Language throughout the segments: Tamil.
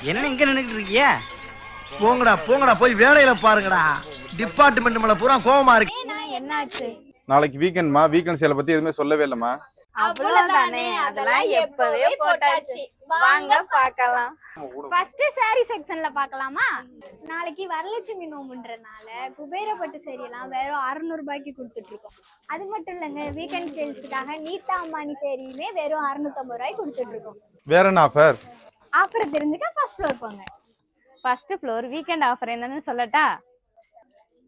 என்ன இங்க நின்னுட்டு இருக்கீங்க? போங்கடா போங்கடா போய் வேலையில பாருங்கடா. டிபார்ட்மெண்ட் மேல பூரா கோவமா இருக்கு. என்னாச்சு? நாளைக்கு வீக்கெண்ட்மா, வீக்கெண்ட் சேலை பத்தி எதுவுமே சொல்லவே இல்லம்மா. அவ்வளவுதானே, அதெல்லாம் எப்பவே போட்டாச்சு. வாங்க பார்க்கலாம். ஃபர்ஸ்ட் சாரி செக்ஷன்ல பார்க்கலாமா? நாளைக்கு வரலட்சுமி நோம்புன்றனால குபேரப்பட்டு சேரியெல்லாம் வெறும் 600 ரூபாய்க்கு கொடுத்துட்டு இருக்கோம். அது மட்டும் இல்லைங்க, வீக்கெண்ட் சேல்ஸுக்காக நீட்டா அம்மானி சேரியுமே வெறும் 650 ரூபாய்க்கு கொடுத்துட்டு இருக்கோம். வேற என்ன ஆஃபர்? ஆஃபர் தெரிஞ்சுக்க ஃபர்ஸ்ட் ஃப்ளோர் போங்க. ஃபர்ஸ்ட் ஃப்ளோர் வீக்கெண்ட் ஆஃபர் என்னன்னு சொல்லட்டா?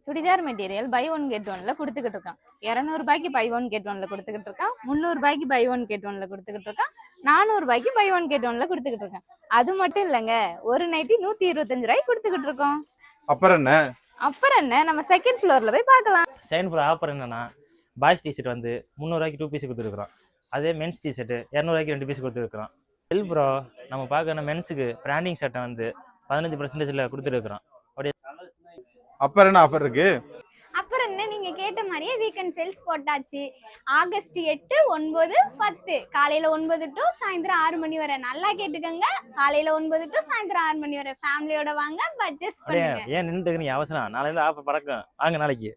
Churidar material buy one get ஒன்ல கொடுத்துக்கிட்டு இருக்கான். 200 ரூபாய்க்கு பை ஒன் கெட் ஒன்ல கொடுத்துக்கிட்டு இருக்கான். 300 ரூபாய்க்கு பை ஒன் கெட் ஒன்ல கொடுத்துக்கிட்டு இருக்கான். 400 ரூபாய்க்கு பை ஒன் கெட் ஒன்ல கொடுத்துக்கிட்டு இருக்கான். அது மட்டும் இல்லைங்க, ஒரு நைட்டி 125 ரூபாய்க்கு கொடுத்துக்கிட்டு இருக்கோம். அப்புறம் என்ன, நம்ம செகண்ட் ஃப்ளோர்ல போய் பார்க்கலாம். செகண்ட் ஃப்ளோர் ஆஃபர் என்னன்னா, பாய்ஸ் டிஷர்ட் வந்து 300 ரூபாய்க்கு 2 பீஸ் கொடுத்துருக்குறோம். அதே மென்ஸ் டிஷர்ட் 200 ரூபாய்க்கு 2 பீஸ் கொடுத்துருக்குறோம். ப்ரோ நம்ம பார்க்கணும், மென்ஸுக்கு பிராண்டிங் சட்டை வந்து 15% கொடுத்துருக்குறோம். அப்புறம் என்ன ஆஃபர் இருக்கு? அப்புறம் என்ன, நீங்க கேட்ட மாதிரியே வீக்கெண்ட் சேல்ஸ் போட்டாச்சு. ஆகஸ்ட் 8, 9, 10 காலையில 9 டு சாயந்தரம் 6 மணி வரை. நல்லா கேட்டுக்கங்க, காலையில 9 டு சாயந்தரம் 6 மணி வரை. ஃபேமிலியோட வாங்க, பட்ஜெட் பண்ணுங்க. ஏன் நின்றுட்டு அவசரம்? நாளையில ஆஃபர் பறக்கும். வாங்க நாளைக்கு.